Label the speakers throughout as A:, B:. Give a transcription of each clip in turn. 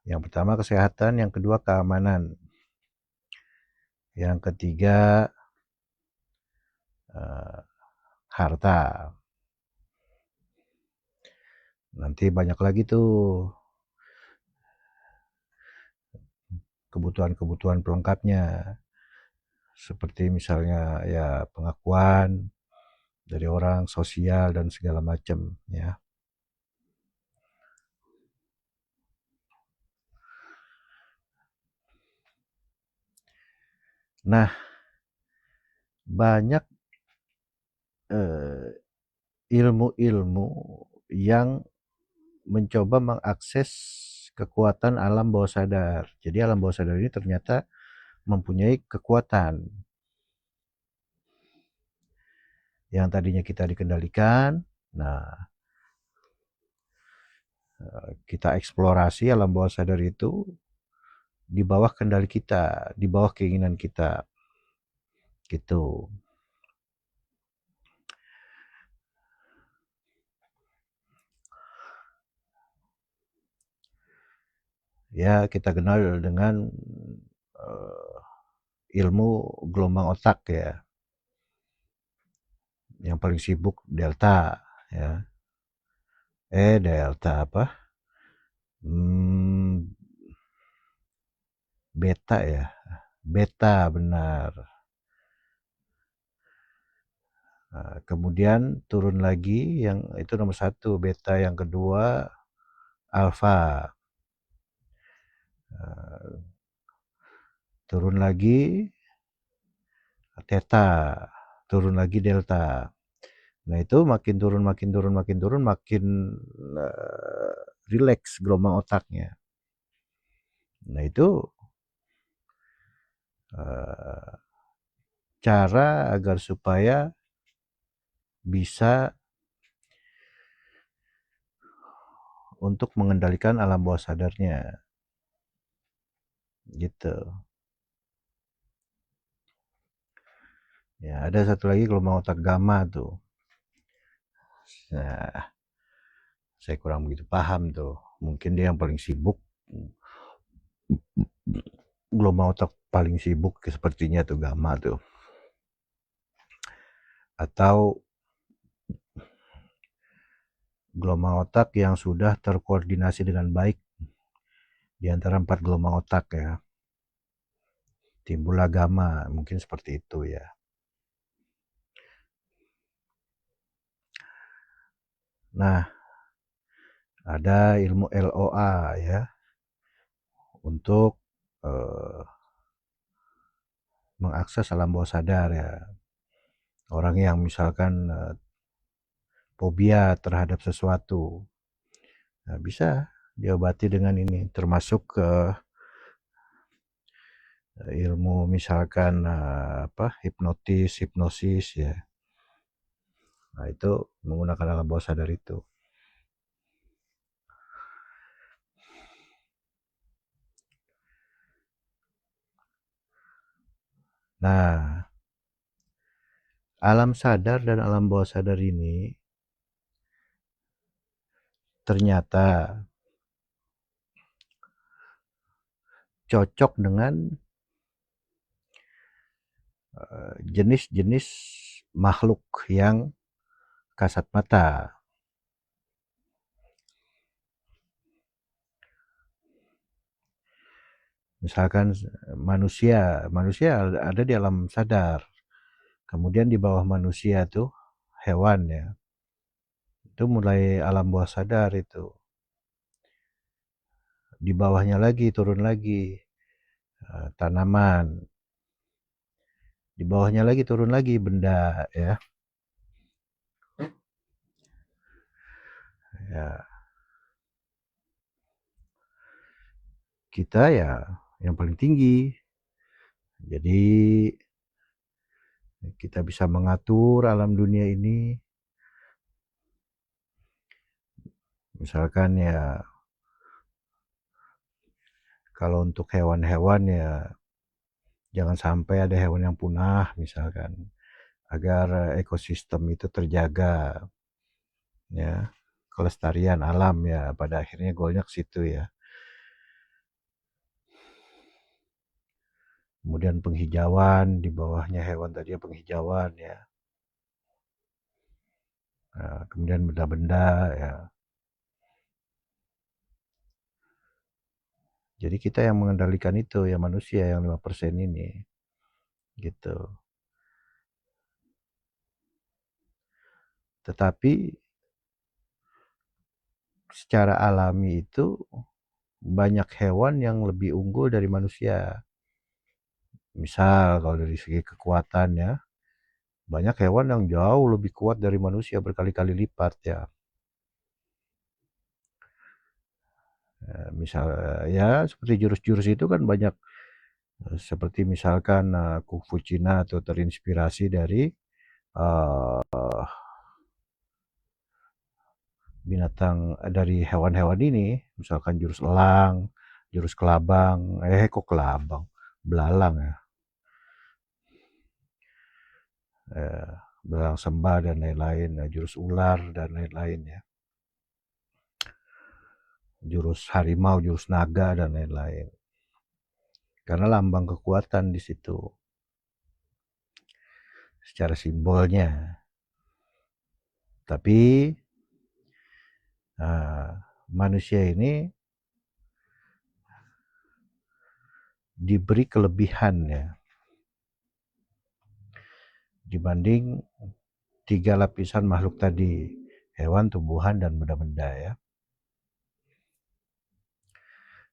A: Yang pertama kesehatan, yang kedua keamanan, yang ketiga harta. Nanti banyak lagi tuh kebutuhan-kebutuhan pelengkapnya, seperti misalnya ya pengakuan dari orang, sosial dan segala macam ya. Nah, banyak ilmu-ilmu yang mencoba mengakses kekuatan alam bawah sadar. Jadi alam bawah sadar ini ternyata mempunyai kekuatan yang tadinya kita dikendalikan. Nah, kita eksplorasi alam bawah sadar itu di bawah kendali kita, di bawah keinginan kita, gitu. Ya, kita kenal dengan ilmu gelombang otak ya. Yang paling sibuk delta ya. Delta apa? Beta ya. Beta benar. Nah, kemudian turun lagi yang itu nomor 1 beta, yang kedua alfa. Turun lagi theta, turun lagi delta. Nah, itu makin turun makin rileks gelombang otaknya. Nah, itu cara agar supaya bisa untuk mengendalikan alam bawah sadarnya. Gitu. Ya, ada satu lagi gelombang otak gamma tuh. Nah, saya kurang begitu paham tuh. Mungkin dia yang paling sibuk. Gelombang otak paling sibuk sepertinya tuh gamma tuh. Atau gelombang otak yang sudah terkoordinasi dengan baik di antara 4 gelombang otak ya. Timbullah gamma, mungkin seperti itu ya. Nah, ada ilmu LOA ya, untuk mengakses alam bawah sadar ya. Orang yang misalkan fobia terhadap sesuatu, nah, bisa diobati dengan ini, termasuk ilmu misalkan hipnosis ya. Nah, itu menggunakan alam bawah sadar itu. Nah, alam sadar dan alam bawah sadar ini ternyata cocok dengan jenis-jenis makhluk yang kasat mata. Misalkan manusia ada di alam sadar. Kemudian di bawah manusia tuh hewan ya. Itu mulai alam bawah sadar itu. Di bawahnya lagi turun lagi tanaman. Di bawahnya lagi turun lagi benda ya. Ya. Kita ya yang paling tinggi. Jadi kita bisa mengatur alam dunia ini. Misalkan ya kalau untuk hewan-hewan ya jangan sampai ada hewan yang punah misalkan, agar ekosistem itu terjaga ya, kelestarian alam ya, pada akhirnya goalnya ke situ ya. kemudian penghijauan, di bawahnya hewan tadi ya penghijauan ya. Nah, kemudian benda-benda ya. Jadi kita yang mengendalikan itu ya manusia yang 5% ini. Gitu. Tetapi secara alami itu banyak hewan yang lebih unggul dari manusia. Misal kalau dari segi kekuatan ya, banyak hewan yang jauh lebih kuat dari manusia berkali-kali lipat ya. Misal ya seperti jurus-jurus itu kan banyak, seperti misalkan Kung Fu Cina atau terinspirasi dari binatang dari hewan-hewan ini, misalkan jurus elang, jurus kelabang, kok kelabang, belalang ya, belalang sembah dan lain-lain, jurus ular dan lain-lain ya, jurus harimau, jurus naga dan lain-lain. Karena lambang kekuatan di situ, secara simbolnya. Tapi manusia ini diberi kelebihan ya, dibanding 3 lapisan makhluk tadi, hewan, tumbuhan, dan benda-benda ya.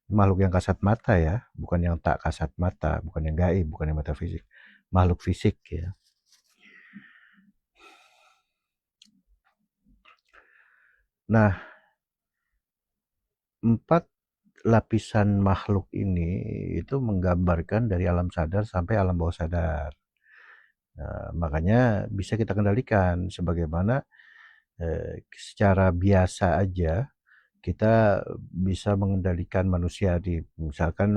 A: Makhluk yang kasat mata ya, bukan yang tak kasat mata, bukan yang gaib, bukan yang metafisik, makhluk fisik ya. Nah, 4 lapisan makhluk ini itu menggambarkan dari alam sadar sampai alam bawah sadar. Nah, makanya bisa kita kendalikan sebagaimana secara biasa aja kita bisa mengendalikan manusia di misalkan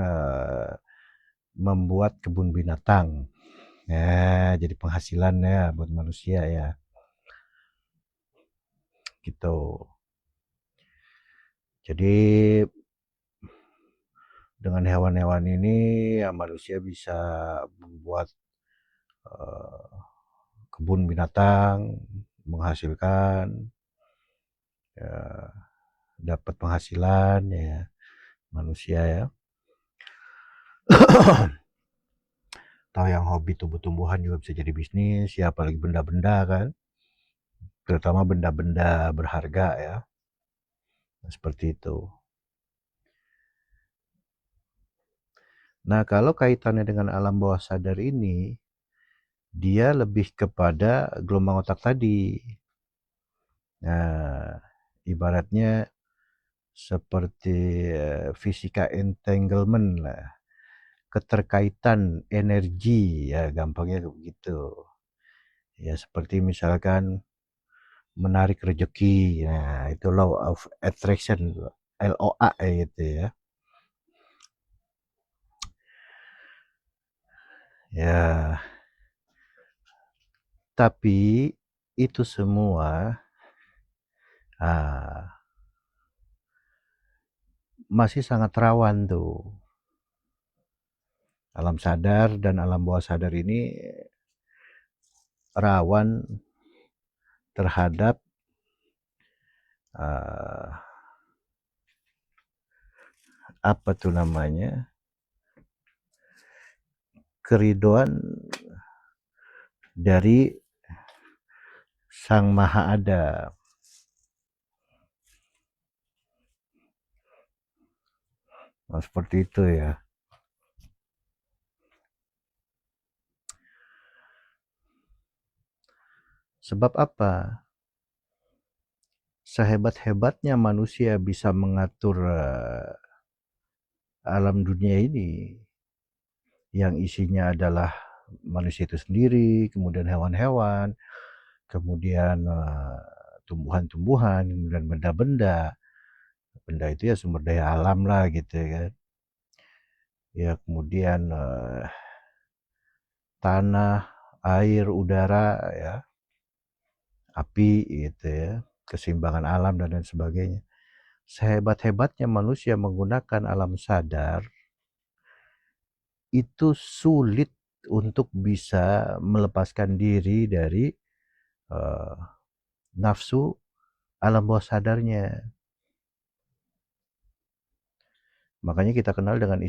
A: membuat kebun binatang. Ya, jadi penghasilan ya buat manusia ya. Gitu. Jadi dengan hewan-hewan ini ya manusia bisa membuat kebun binatang, menghasilkan ya, dapat penghasilan ya manusia ya. Tahu yang hobi tumbuh-tumbuhan juga bisa jadi bisnis ya, apalagi benda-benda kan, terutama benda-benda berharga ya, seperti itu. Nah, kalau kaitannya dengan alam bawah sadar ini, dia lebih kepada gelombang otak tadi. Nah, ibaratnya seperti fisika entanglement lah, keterkaitan energi ya, gampangnya begitu. Ya seperti misalkan menarik rezeki, nah itu law of attraction, LOA gitu ya. Ya, tapi itu semua masih sangat rawan tuh. Alam sadar dan alam bawah sadar ini rawan terhadap apa tuh namanya, keriduan dari Sang Maha Ada. Nah, seperti itu ya. Sebab apa? Sehebat-hebatnya manusia bisa mengatur alam dunia ini, yang isinya adalah manusia itu sendiri, kemudian hewan-hewan, kemudian tumbuhan-tumbuhan, kemudian benda-benda. Benda itu ya sumber daya alam lah gitu kan. Ya kemudian tanah, air, udara ya, api gitu ya, keseimbangan alam dan lain sebagainya. Sehebat-hebatnya manusia menggunakan alam sadar, itu sulit untuk bisa melepaskan diri dari nafsu alam bawah sadarnya. Makanya kita kenal dengan